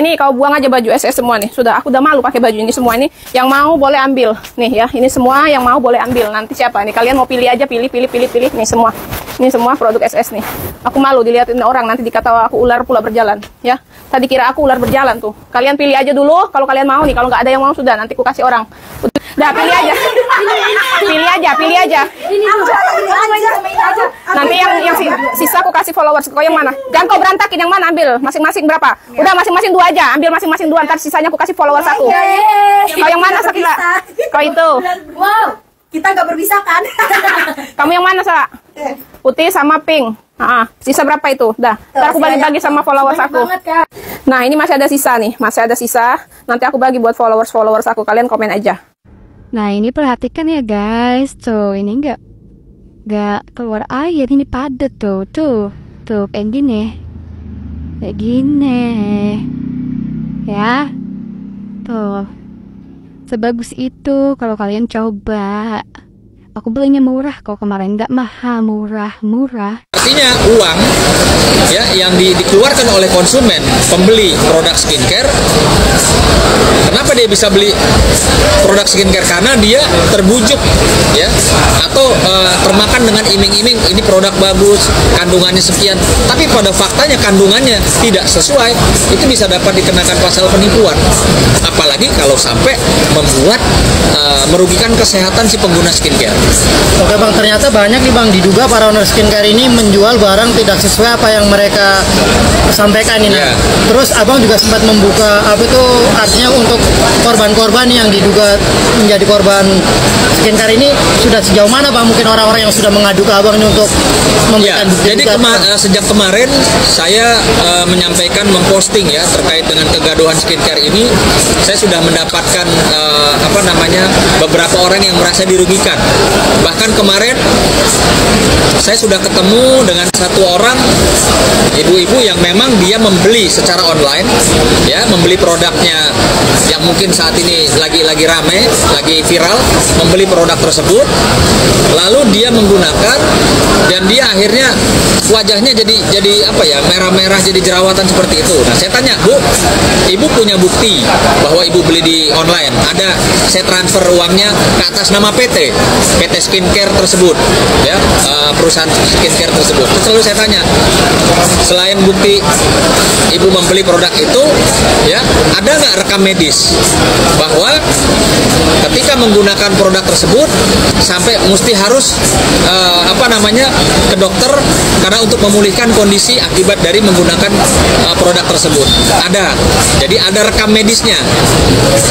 Ini kau buang aja baju SS semua nih. Sudah, aku udah malu pakai baju ini semua ini. Yang mau boleh ambil. Nih ya, ini semua yang mau boleh ambil. Nanti siapa nih? Kalian mau pilih aja, pilih. Nih semua. Ini semua produk SS nih. Aku malu dilihatin orang, nanti dikata aku ular pula berjalan, ya. Tadi kira aku ular berjalan tuh. Kalian pilih aja dulu kalau kalian mau nih. Kalau nggak ada yang mau sudah, nanti aku kasih orang. Udah, pilih aja. Pilih aja. Nanti yang sisa aku kasih followers. Kau yang mana? Jangan kau berantakin, yang mana ambil. Masing-masing berapa? Udah, masing-masing 2 aja. Ambil masing-masing 2, ntar sisanya aku kasih followers aku. Kau yang mana, Sakila? Kau itu. Wow, kita nggak berpisah kan? Kamu yang mana, Sa? Putih sama pink. Sisa berapa itu? Dah, ntar aku bagi-bagi sama followers aku. Nah, ini masih ada sisa nih. Masih ada sisa. Nanti aku bagi buat followers aku. Kalian komen aja. Nah, ini perhatikan ya guys. Tuh, ini nggak keluar air. Ini padat tuh. Tuh, kayak gini. Ya. Tuh. Sebagus itu kalau kalian coba. Aku belinya murah kok kemarin, nggak mahal, murah. Artinya uang ya yang dikeluarkan oleh konsumen pembeli produk skincare. Kenapa dia bisa beli produk skincare? Karena dia terbujuk ya, atau termakan dengan iming-iming ini produk bagus, kandungannya sekian. Tapi pada faktanya kandungannya tidak sesuai, itu bisa dapat dikenakan pasal penipuan. Apalagi kalau sampai membuat merugikan kesehatan si pengguna skincare. Oke bang, ternyata banyak nih bang, diduga para owner skincare ini menjual barang tidak sesuai apa yang mereka sampaikan ini. Yeah. Terus abang juga sempat membuka apa itu artinya untuk korban-korban yang diduga menjadi korban skincare ini sudah sejauh mana bang? Mungkin orang-orang yang sudah mengadu ke abang ini untuk memberikan bukti. Jadi sejak kemarin saya menyampaikan, memposting ya terkait dengan kegaduhan skincare ini, saya sudah mendapatkan beberapa orang yang merasa dirugikan. Bahkan kemarin saya sudah ketemu dengan satu orang ibu-ibu yang memang dia membeli secara online, ya, membeli produknya yang mungkin saat ini lagi rame, lagi viral, membeli produk tersebut, lalu dia menggunakan dan dia akhirnya wajahnya jadi apa ya, merah-merah, jadi jerawatan seperti itu. Nah, saya tanya, Bu, Ibu punya bukti bahwa Ibu beli di online? Ada, saya transfer uangnya ke atas nama PT skincare tersebut, ya, perusahaan skincare tersebut. Terus selalu saya tanya, selain bukti Ibu membeli produk itu, ya, ada nggak rekam medis bahwa ketika menggunakan produk tersebut sampai mesti harus ke dokter karena untuk memulihkan kondisi akibat dari menggunakan produk tersebut? Ada. Jadi ada rekam medisnya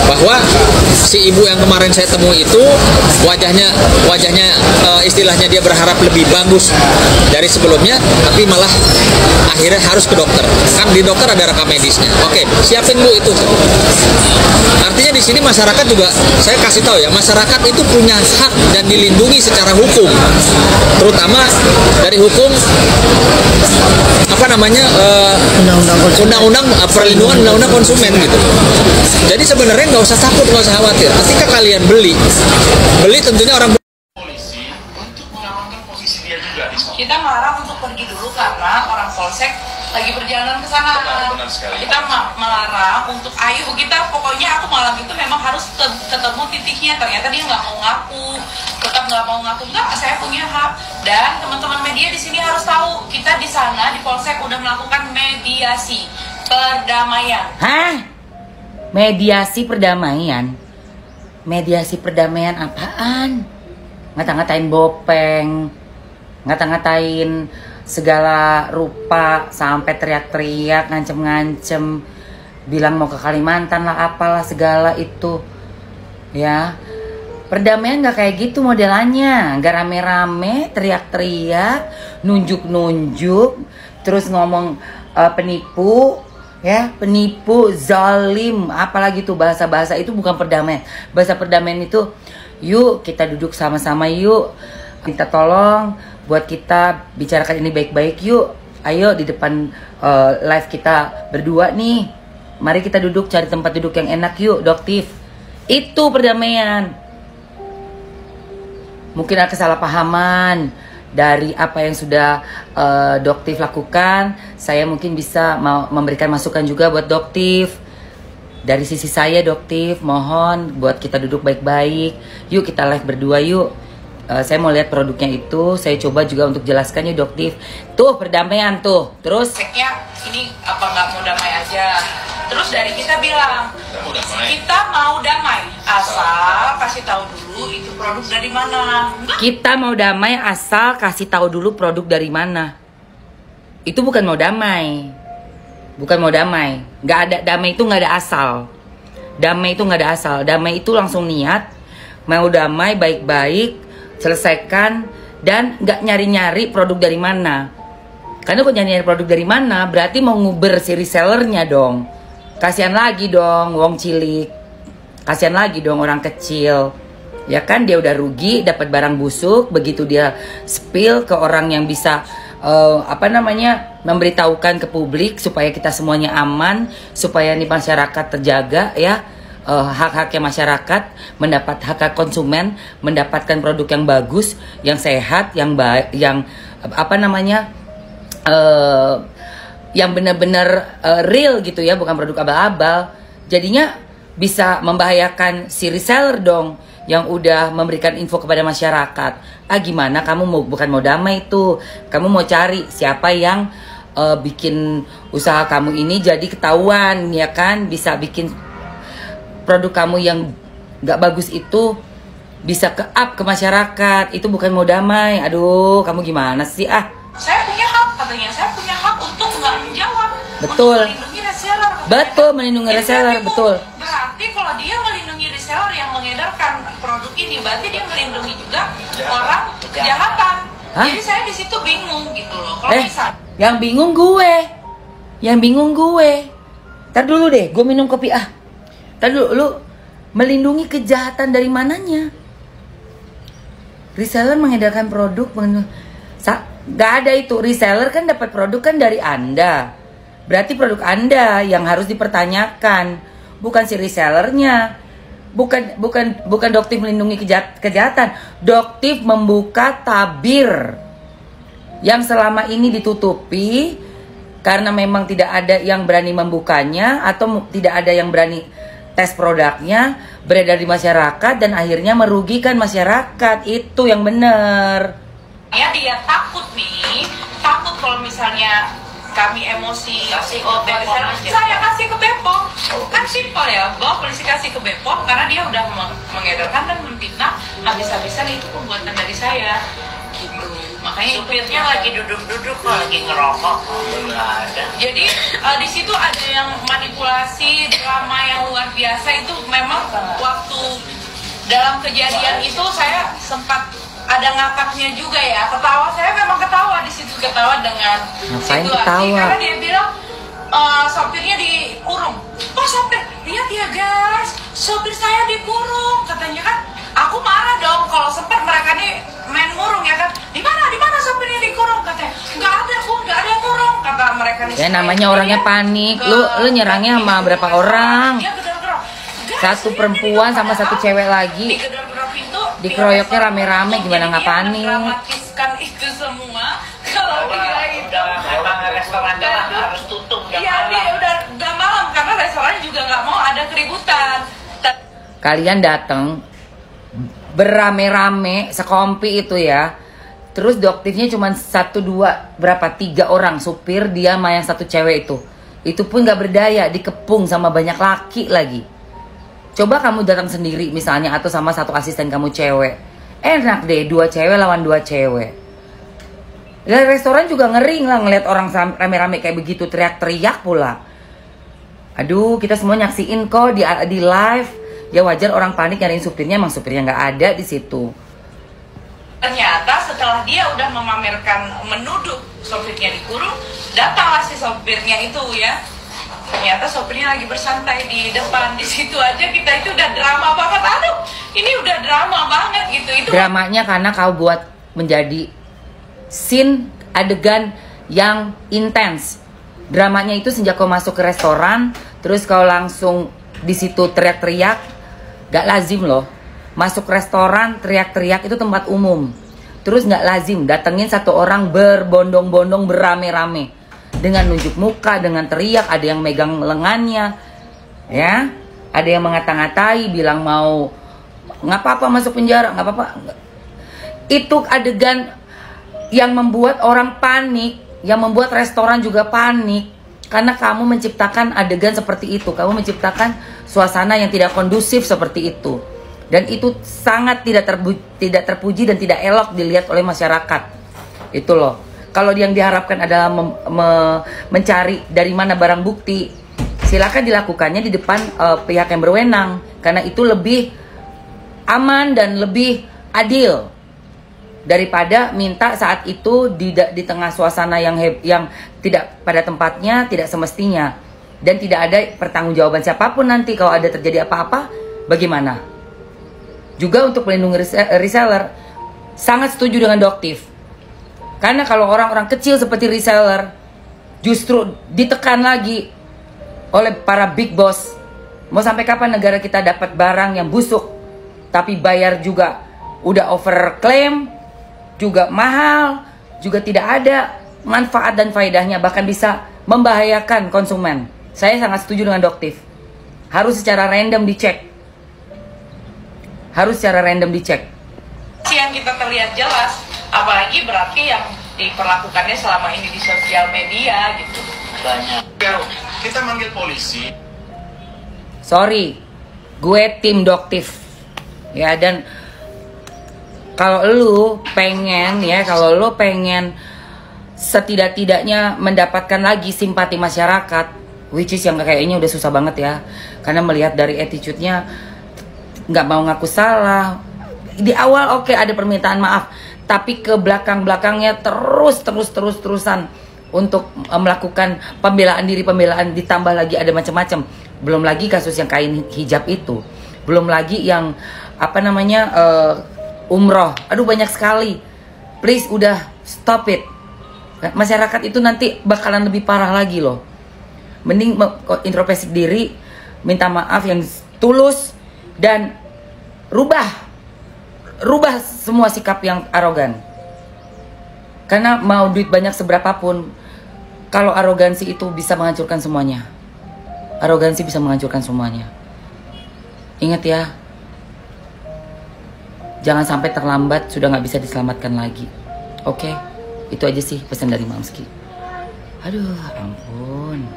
bahwa si ibu yang kemarin saya temui itu wajahnya istilahnya dia berharap lebih bagus dari sebelumnya, tapi malah akhirnya harus ke dokter. Kan di dokter ada rekam medisnya. Oke, siapin Bu itu. Artinya di sini masyarakat juga, saya kasih tahu ya, masyarakat itu punya hak dan dilindungi secara hukum, terutama dari hukum undang-undang perlindungan undang-undang konsumen gitu. Jadi sebenarnya nggak usah takut, nggak usah khawatir. Ketika kalian beli tentunya orang polisi untuk mengamankan posisi dia juga. Kita melarang untuk pergi dulu karena orang polsek lagi perjalanan ke sana. Benar sekali. Kita melarang untuk pokoknya aku malam itu memang harus ketemu titiknya. Ternyata dia nggak mau ngaku, tetap nggak mau ngaku. Enggak, saya punya hak. Dan teman-teman media di sini harus tahu, kita di sana di polsek udah melakukan mediasi perdamaian. Hah? Mediasi perdamaian? Mediasi perdamaian apaan? Ngata-ngatain bopeng, ngata-ngatain segala rupa, sampai teriak-teriak, ngancem-ngancem, bilang mau ke Kalimantan lah, apalah segala itu, ya. Perdamaian nggak kayak gitu modelannya, nggak rame-rame, teriak-teriak, nunjuk-nunjuk, terus ngomong penipu, ya, penipu, zalim, apalagi tuh bahasa-bahasa itu bukan perdamaian. Bahasa perdamaian itu, yuk kita duduk sama-sama yuk, minta tolong buat kita bicarakan ini baik-baik yuk. Ayo di depan live kita berdua nih, mari kita duduk cari tempat duduk yang enak yuk, Doktif. Itu perdamaian. Mungkin ada kesalahpahaman dari apa yang sudah Doktif lakukan, saya mungkin bisa memberikan masukan juga buat Doktif. Dari sisi saya, Doktif, mohon buat kita duduk baik-baik. Yuk kita live berdua yuk. Saya mau lihat produknya itu. Saya coba juga untuk jelaskan yuk, Doktif. Tuh perdamaian tuh. Terus Ceknya ini apa nggak mau damai aja. Terus dari kita bilang kita mau damai asal kasih tahu dulu itu produk dari mana. kita mau damai asal kasih tahu dulu produk dari mana. Itu bukan mau damai. Bukan mau damai. Nggak ada damai itu, nggak ada asal. Damai itu nggak ada asal. Damai itu langsung niat. Mau damai baik-baik, selesaikan, dan nggak nyari-nyari produk dari mana. Karena kok nyari-nyari produk dari mana, berarti mau nguber si resellernya dong. Kasihan lagi dong wong cilik. Kasihan lagi dong orang kecil. Ya kan, dia udah rugi dapat barang busuk, begitu dia spill ke orang yang bisa memberitahukan ke publik supaya kita semuanya aman, supaya nih masyarakat terjaga ya, hak-haknya masyarakat, mendapat hak konsumen, mendapatkan produk yang bagus, yang sehat, yang baik, yang yang benar-benar real gitu ya, bukan produk abal-abal. Jadinya bisa membahayakan si reseller dong, yang udah memberikan info kepada masyarakat. Gimana kamu bukan mau damai tuh, kamu mau cari siapa yang bikin usaha kamu ini jadi ketahuan, ya kan, bisa bikin produk kamu yang gak bagus itu bisa ke up ke masyarakat. Itu bukan mau damai. Aduh, kamu gimana sih Saya punya hak katanya, saya punya hak untuk nggak menjawab. Betul. Untuk melindungi reseller. Betul, melindungi reseller, betul. Berarti kalau dia melindungi reseller yang mengedarkan produk ini, berarti dia melindungi juga orang kejahatan. Jadi saya di situ bingung gitu loh. Kalau misal yang bingung gue. Yang bingung gue. Ntar dulu deh, gue minum kopi Ntar dulu, lu melindungi kejahatan dari mananya? Reseller mengedarkan produk, gak ada itu. Reseller kan dapat produk kan dari Anda. Berarti produk Anda yang harus dipertanyakan, bukan si resellernya. Bukan Doktif melindungi kejahatan. Doktif membuka tabir yang selama ini ditutupi karena memang tidak ada yang berani membukanya, atau tidak ada yang berani tes produknya, beredar di masyarakat dan akhirnya merugikan masyarakat. Itu yang benar. ya dia takut nih, takut kalau misalnya kami emosi kasih ke Bepom, saya kasih ke Bepom, kan simpel ya, bawa polisi kasih ke Bepom karena dia udah mengedarkan dan memfitnah, habis-habisan itu pembuatan dari saya gitu. Makanya supirnya lagi duduk-duduk, lagi ngerokok, nggak ada. Jadi di situ ada yang manipulasi, drama yang luar biasa. Itu memang waktu dalam kejadian itu saya sempat ada ngakaknya juga ya, ketawa. Saya memang ketawa di situ, ketawa dengan situasi karena dia bilang sopirnya dikurung. Oh sopir, lihat ya guys, sopir saya dikurung katanya kan. Aku marah dong kalau sempat mereka nih main ngurung ya kan. Di mana sopirnya dikurung katanya. Nggak ada bu, nggak ada yang ngurung kata mereka nih. Ya namanya orangnya panik. Lu nyerangnya sama berapa orang? Satu perempuan sama satu cewek lagi. Dikeroyoknya rame-rame, gimana nggak panik? Dramatiskan itu semua. Kalau dia itu memang restorannya harus tutup. Iya, dia udah malam karena restorannya juga nggak mau ada keributan. Kalian datang berame-rame sekompi itu ya. Terus Doktifnya cuma 1, 2, berapa 3 orang supir, dia sama yang satu cewek itu. Itu pun nggak berdaya, dikepung sama banyak laki lagi. Coba kamu datang sendiri misalnya, atau sama satu asisten kamu cewek, enak deh 2 cewek lawan 2 cewek. Dan restoran juga ngering lah ngeliat orang rame-rame kayak begitu, teriak-teriak pula. Aduh, kita semua nyaksiin kok di live. Ya wajar orang panik nyariin supirnya, emang supirnya nggak ada di situ. Ternyata setelah dia udah memamerkan, menuduh sopirnya dikurung, datanglah si sopirnya itu ya. Ternyata sopirnya lagi bersantai di depan. Di situ aja kita itu udah drama banget. Aduh, ini udah drama banget gitu. Itu dramanya karena kau buat menjadi scene adegan yang intens. Dramanya itu sejak kau masuk ke restoran, terus kau langsung di situ teriak-teriak. Gak lazim loh. Masuk restoran teriak-teriak itu tempat umum. Terus nggak lazim datengin satu orang berbondong-bondong berame-rame dengan nunjuk muka, dengan teriak, ada yang megang lengannya, ya, ada yang mengata-ngatai, bilang mau nggak apa-apa masuk penjara, nggak apa-apa. Itu adegan yang membuat orang panik, yang membuat restoran juga panik, karena kamu menciptakan adegan seperti itu, kamu menciptakan suasana yang tidak kondusif seperti itu. Dan itu sangat tidak terpuji dan tidak elok dilihat oleh masyarakat. Itu loh. Kalau yang diharapkan adalah mencari dari mana barang bukti, silakan dilakukannya di depan pihak yang berwenang. Karena itu lebih aman dan lebih adil daripada minta saat itu di tengah suasana yang tidak pada tempatnya, tidak semestinya, dan tidak ada pertanggungjawaban siapapun nanti kalau ada terjadi apa-apa. Bagaimana? Juga untuk melindungi reseller, sangat setuju dengan Doktif. Karena kalau orang-orang kecil seperti reseller justru ditekan lagi oleh para big boss. Mau sampai kapan negara kita dapat barang yang busuk tapi bayar juga udah overclaim, juga mahal, juga tidak ada manfaat dan faedahnya, bahkan bisa membahayakan konsumen. Saya sangat setuju dengan Doktif. Harus secara random dicek. Harus secara random dicek. Yang kita terlihat jelas, apalagi berarti yang diperlakukannya selama ini di sosial media gitu. Banyak. Kita manggil polisi. Sorry, gue tim Doktif. Ya, dan kalau lu pengen setidak-tidaknya mendapatkan lagi simpati masyarakat, which is yang kayaknya udah susah banget ya, karena melihat dari attitude-nya nggak mau ngaku salah. Di awal oke, ada permintaan maaf, tapi ke belakangnya terusan untuk melakukan pembelaan diri, ditambah lagi ada macam-macam. Belum lagi kasus yang kain hijab itu, belum lagi yang umroh. Aduh, banyak sekali. Please, udah stop it. Masyarakat itu nanti bakalan lebih parah lagi loh. Mending introspeksi diri, minta maaf yang tulus, dan rubah semua sikap yang arogan. Karena mau duit banyak seberapapun, kalau arogansi itu bisa menghancurkan semuanya. Arogansi bisa menghancurkan semuanya. Ingat ya, jangan sampai terlambat, sudah nggak bisa diselamatkan lagi. Oke, itu aja sih pesan dari Mamski. Aduh, ampun.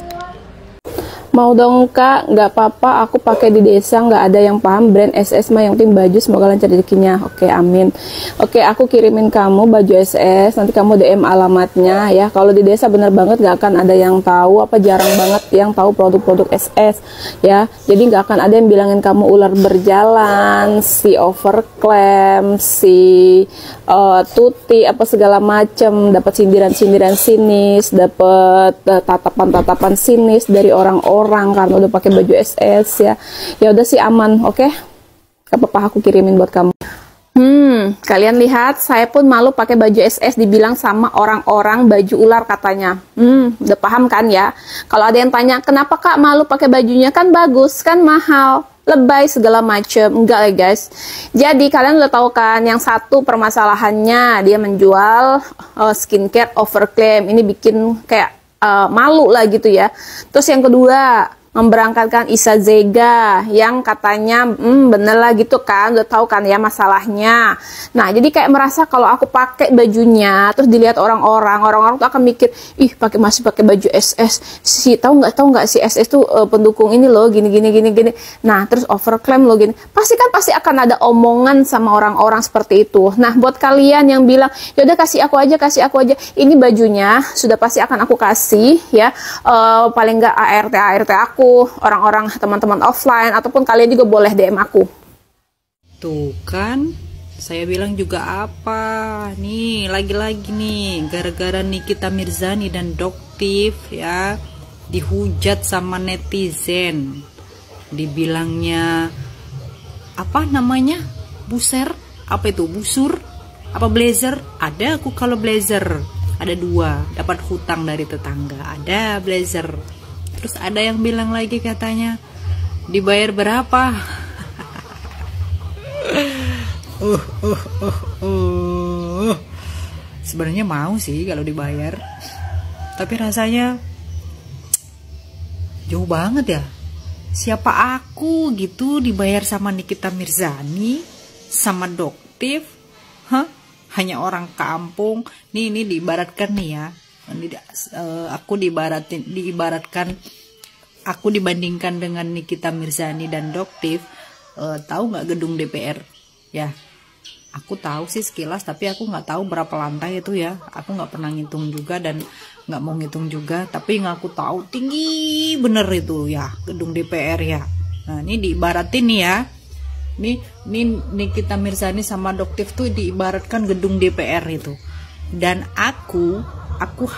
Mau dong kak, nggak apa-apa, aku pakai di desa, nggak ada yang paham brand SS mah, yang tim baju, semoga lancar rezekinya. Oke, amin. Oke, aku kirimin kamu baju SS, nanti kamu DM alamatnya ya. Kalau di desa bener banget nggak akan ada yang tahu, jarang banget yang tahu produk-produk SS ya. Jadi nggak akan ada yang bilangin kamu ular berjalan, si overclaim, si tuti, apa segala macem, dapat sindiran-sindiran sinis, dapat tatapan-tatapan sinis dari orang-orang karena udah pakai baju SS ya. Ya udah sih aman, oke? Gak apa-apa, aku kirimin buat kamu. Kalian lihat, saya pun malu pakai baju SS dibilang sama orang-orang baju ular katanya. Udah paham kan ya? Kalau ada yang tanya, kenapa kak malu pakai bajunya? Kan bagus, kan mahal, lebay segala macem. Enggak ya guys. Jadi kalian udah tahu kan, yang satu permasalahannya dia menjual skincare overclaim. Ini bikin kayak malu lah gitu ya. Terus yang kedua, memberangkatkan Isa Zega yang katanya bener lah gitu kan, udah tahu kan ya masalahnya. Nah, jadi kayak merasa kalau aku pakai bajunya terus dilihat orang-orang tuh akan mikir, ih masih pakai baju SS, si tahu nggak si SS tuh pendukung ini loh, gini. Nah, terus overclaim loh gini. Pasti akan ada omongan sama orang-orang seperti itu. Nah, buat kalian yang bilang, yaudah kasih aku aja, ini bajunya sudah pasti akan aku kasih ya, paling nggak ART aku, orang-orang teman-teman offline, ataupun kalian juga boleh DM aku. Tuh kan, saya bilang juga apa nih, lagi-lagi nih gara-gara Nikita Mirzani dan Doktif ya dihujat sama netizen, dibilangnya apa namanya, busur, apa blazer. Ada aku kalau blazer ada 2, dapat hutang dari tetangga, ada blazer. Terus ada yang bilang lagi katanya, dibayar berapa? Sebenarnya mau sih kalau dibayar, tapi rasanya jauh banget ya. Siapa aku gitu dibayar sama Nikita Mirzani, sama Doktif? Hah? Hanya orang kampung. Ini diibaratkan nih ya. Aku aku dibandingkan dengan Nikita Mirzani dan Doktif. Tahu nggak gedung DPR? Ya, aku tahu sih sekilas, tapi aku nggak tahu berapa lantai itu ya. Aku nggak pernah ngitung juga dan nggak mau ngitung juga. Tapi yang aku tahu tinggi bener itu ya gedung DPR ya. Nah ini diibaratin nih ya. Ini Nikita Mirzani sama Doktif tuh diibaratkan gedung DPR itu. Dan aku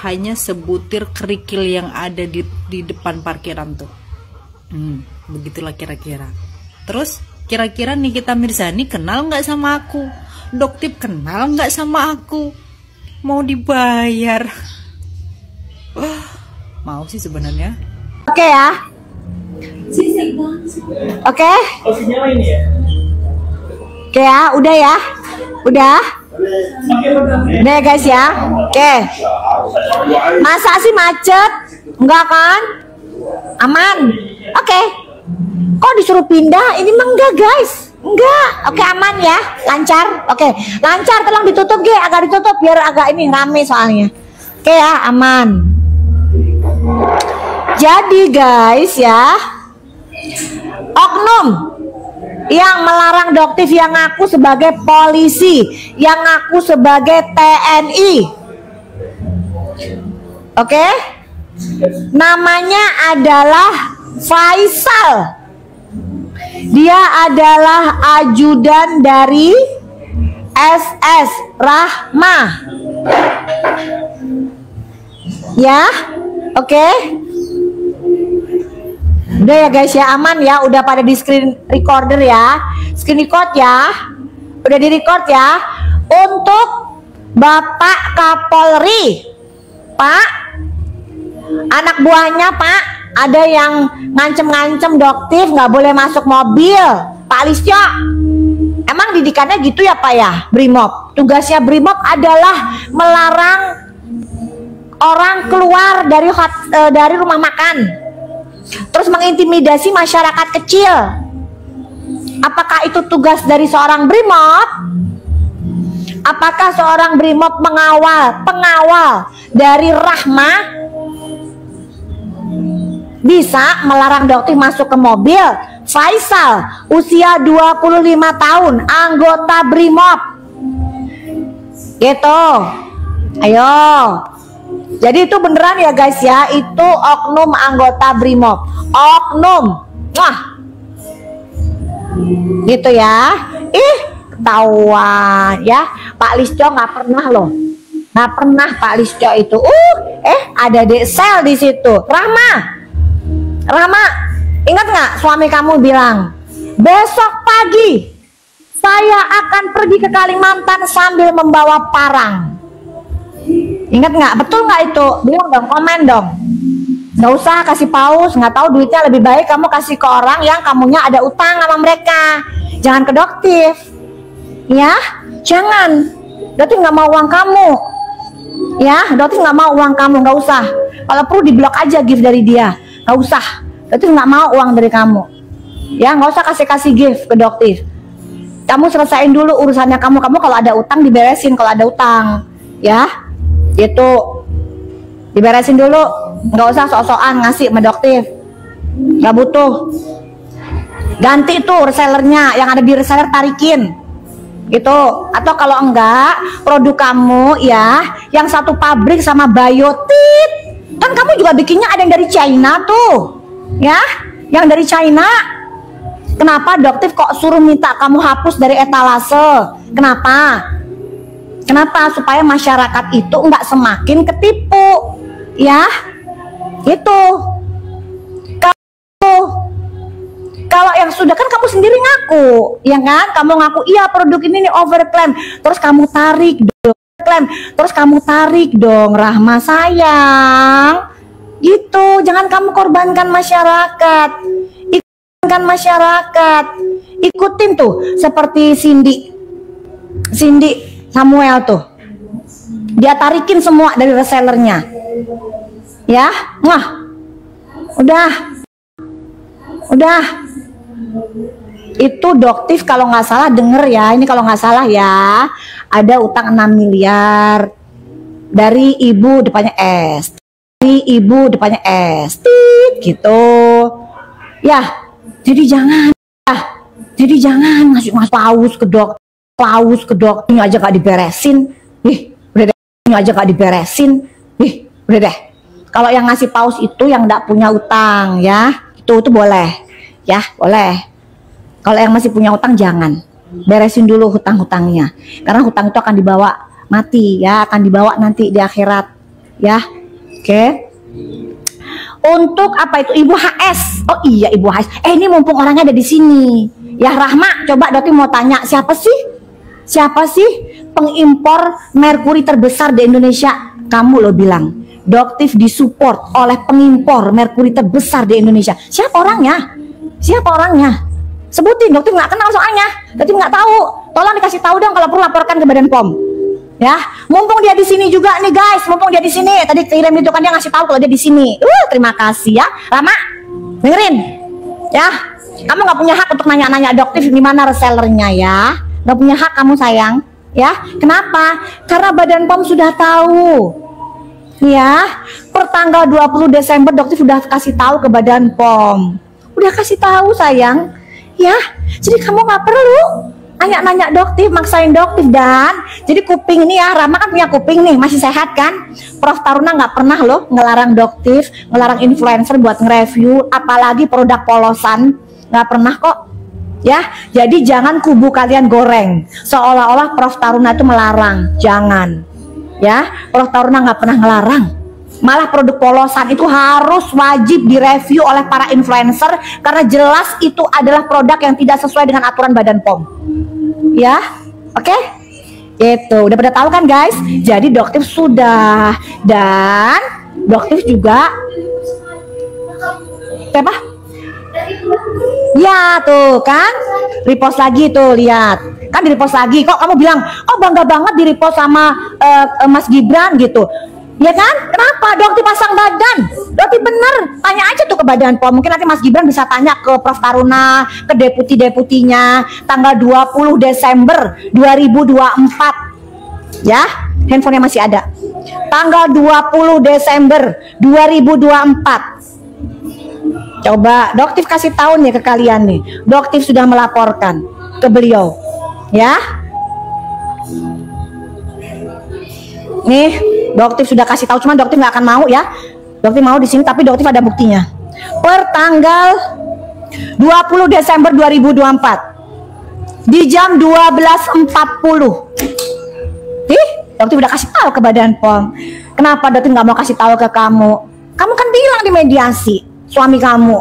hanya sebutir kerikil yang ada di depan parkiran tuh. Begitulah kira-kira. Terus kira-kira Nikita Mirzani kenal nggak sama aku? Doktif kenal nggak sama aku? Mau dibayar? Mau sih sebenarnya. Oke ya. Oke. Oke ya, udah ya. Udah ya guys ya. Oke. Masa sih macet? Enggak kan? Aman. Oke. Kok disuruh pindah? Ini mah enggak guys. Enggak. Oke, aman ya. Lancar. Oke. Lancar, tolong ditutup Ge, agak ditutup biar agak ini rame soalnya. Oke ya, aman. Jadi guys ya, oknum yang melarang Doktif yang ngaku sebagai polisi, yang ngaku sebagai TNI. Oke? Namanya adalah Faisal. Dia adalah ajudan dari SS Rahma. Ya, oke. Udah ya guys ya, aman ya, udah pada di screen recorder ya, screen record ya, udah di record ya. Untuk Bapak Kapolri, Pak, anak buahnya Pak, ada yang ngancem-ngancem Doktif nggak boleh masuk mobil. Pak Listio, emang didikannya gitu ya Pak ya, Brimob? Tugasnya Brimob adalah melarang orang keluar dari rumah makan, terus mengintimidasi masyarakat kecil. Apakah itu tugas dari seorang Brimob? Apakah seorang Brimob pengawal dari Rahma bisa melarang Doktif masuk ke mobil? Faisal, usia 25 tahun, anggota Brimob. Gitu. Ayo. Jadi itu beneran ya guys ya, itu oknum anggota Brimob. Oknum. Wah. Gitu ya. Ketahuan ya. Pak Listio nggak pernah loh. Nggak pernah Pak Listio itu. Ada Sel di situ. Rahma, ingat nggak suami kamu bilang, besok pagi saya akan pergi ke Kalimantan sambil membawa parang. Ingat nggak? Betul nggak itu? Bilang dong, komen dong. Nggak usah kasih paus, nggak tahu duitnya, lebih baik kamu kasih ke orang yang kamunya ada utang sama mereka. Jangan ke Doktif, ya? Jangan. Doktif nggak mau uang kamu, ya? Doktif nggak mau uang kamu, nggak usah. Kalau perlu diblok aja gift dari dia, nggak usah. Doktif nggak mau uang dari kamu, ya? Nggak usah kasih gift ke Doktif. Kamu selesain dulu urusannya kamu. Kamu kalau ada utang diberesin, kalau ada utang, ya? Itu diberesin dulu, nggak usah sok-sokan ngasih sama Doktif, nggak butuh. Ganti tuh resellernya, yang ada di reseller tarikin gitu. Atau kalau enggak, produk kamu ya yang satu pabrik sama Biotit, kan kamu juga bikinnya ada yang dari China tuh ya, yang dari China. Kenapa Doktif kok suruh minta kamu hapus dari etalase? Kenapa? Supaya masyarakat itu enggak semakin ketipu, ya. Itu. Kalau yang sudah kan kamu sendiri ngaku, ya kan? Kamu ngaku, iya produk ini nih overclaim, terus kamu tarik dong, Rahma sayang. Gitu, jangan kamu korbankan masyarakat. Ikutin tuh seperti Cindy Samuel tuh. Dia tarikin semua dari resellernya. Ya, udah. Itu Doktif kalau nggak salah denger ya, ini kalau nggak salah ya, ada utang 6 miliar dari ibu depannya S, gitu. Ya, jadi jangan ngasih paus ke dokter, ini aja gak diberesin. Udah deh. Kalau yang ngasih paus itu yang nggak punya utang ya, itu boleh, ya boleh. Kalau yang masih punya utang jangan, beresin dulu hutang-hutangnya, karena hutang itu akan dibawa mati ya, akan dibawa nanti di akhirat ya. Oke. Untuk apa itu Ibu HS? Oh iya Ibu HS. Ini mumpung orangnya ada di sini. Ya Rahma, coba Doti mau tanya siapa sih pengimpor merkuri terbesar di Indonesia? Kamu lo bilang Doktif disupport oleh pengimpor merkuri terbesar di Indonesia. Siapa orangnya? Sebutin, Doktif nggak kenal soalnya. Doktif nggak tahu. Tolong dikasih tahu dong, kalau perlu laporkan ke Badan POM. Ya, mumpung dia di sini juga nih guys, mumpung dia di sini. Tadi kirim itu kan dia ngasih tahu kalau dia di sini. Terima kasih ya, Rama. Dengerin, ya. Kamu nggak punya hak untuk nanya-nanya Doktif di mana resellernya ya. Nggak punya hak kamu sayang. Ya, kenapa? Karena Badan POM sudah tahu. Ya, per tanggal 20 Desember Doktif sudah kasih tahu ke Badan POM. Udah kasih tahu sayang. Ya, jadi kamu nggak perlu nanya-nanya Doktif, maksain Doktif. Dan jadi kuping ini ya, Rama kan punya kuping nih, masih sehat kan? Prof Taruna nggak pernah loh ngelarang Doktif, ngelarang influencer buat nge-review, apalagi produk polosan, nggak pernah kok. Ya, jadi jangan kubu kalian goreng, seolah-olah Prof Taruna itu melarang. Jangan, ya, Prof Taruna nggak pernah ngelarang. Malah produk polosan itu harus wajib direview oleh para influencer karena jelas itu adalah produk yang tidak sesuai dengan aturan Badan POM. Ya, oke? Itu udah pada tahu kan guys? Jadi Doktif sudah, dan Doktif juga apa? Ya tuh kan, repost lagi tuh, lihat kan di repost lagi. Kok kamu bilang, oh bangga banget di repost sama Mas Gibran gitu. Ya kan? Kenapa? Doktif pasang badan. Doktif bener. Tanya aja tuh ke Badan POM. Mungkin nanti Mas Gibran bisa tanya ke Prof Taruna, ke deputi-deputinya. Tanggal 20 Desember 2024. Ya, handphonenya masih ada. Tanggal 20 Desember 2024. Coba Doktif kasih tahu nih ke kalian nih. Doktif sudah melaporkan ke beliau. Ya. Nih, Doktif sudah kasih tahu, cuman Doktif nggak akan mau ya. Doktif mau di sini, tapi Doktif ada buktinya. Per tanggal 20 Desember 2024 di jam 12.40. Doktif udah kasih tahu ke Badan POM. Kenapa Doktif nggak mau kasih tahu ke kamu? Kamu kan bilang di mediasi, suami kamu,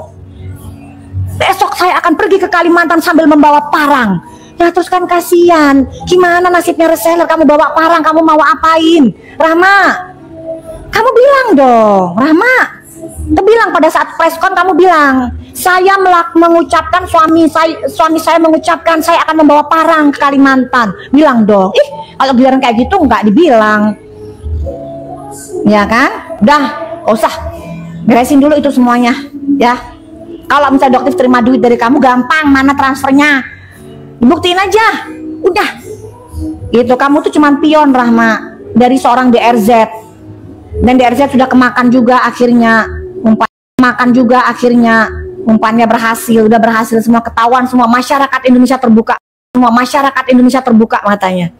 besok saya akan pergi ke Kalimantan sambil membawa parang. Ya terus kan kasihan, gimana nasibnya reseller, kamu bawa parang, kamu mau apain? Rahma, kamu bilang dong, Rahma. Kamu bilang pada saat preskon, kamu bilang, saya mengucapkan suami saya mengucapkan saya akan membawa parang ke Kalimantan. Bilang dong. Kalau giliran kayak gitu nggak dibilang. Ya kan? Udah, gak usah. Beresin dulu itu semuanya, ya. Kalau misalnya Doktif terima duit dari kamu, gampang, mana transfernya? Buktiin aja, udah. Itu kamu tuh cuman pion, Rahma, dari seorang DRZ. Dan DRZ sudah kemakan juga akhirnya, umpannya berhasil, udah berhasil, semua ketahuan, semua masyarakat Indonesia terbuka matanya.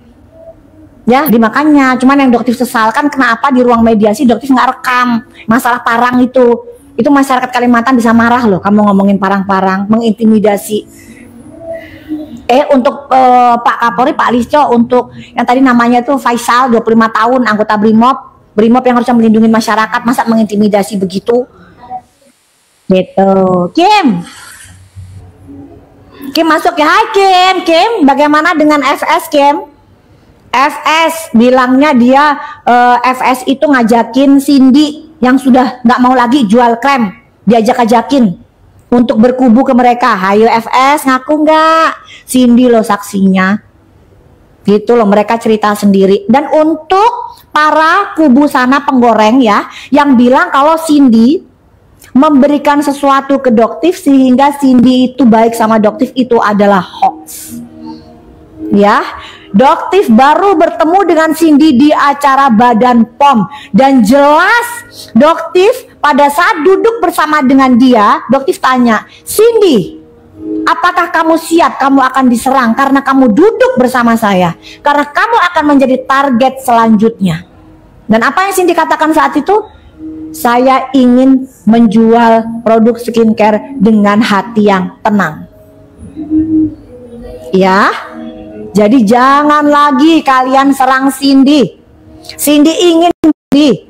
Ya, dimakannya. Cuman yang Doktif sesalkan, kenapa di ruang mediasi Doktif nggak rekam masalah parang itu. Itu masyarakat Kalimantan bisa marah loh, kamu ngomongin parang-parang, mengintimidasi. Untuk Pak Kapolri, Pak Lisco, untuk yang tadi namanya tuh Faisal, 25 tahun, anggota Brimob yang harusnya melindungi masyarakat, masa mengintimidasi begitu? Gitu. Kim masuk ya. Hai Kim, bagaimana dengan FS Kim? FS bilangnya dia FS itu ngajakin Cindy yang sudah nggak mau lagi jual krem, diajak-ajakin untuk berkubu ke mereka. Hayo FS, ngaku nggak? Cindy lo saksinya. Gitu loh, mereka cerita sendiri. Dan untuk para kubu sana penggoreng ya, yang bilang kalau Cindy memberikan sesuatu ke Doktif sehingga Cindy itu baik sama Doktif, itu adalah hoax. Ya, Doktif baru bertemu dengan Cindy di acara Badan POM, dan jelas Doktif pada saat duduk bersama dengan dia, Doktif tanya, Cindy, apakah kamu siap kamu akan diserang karena kamu duduk bersama saya? Karena kamu akan menjadi target selanjutnya. Dan apa yang Cindy katakan saat itu? Saya ingin menjual produk skincare dengan hati yang tenang. Ya, jadi jangan lagi kalian serang Cindy. Cindy ingin Cindy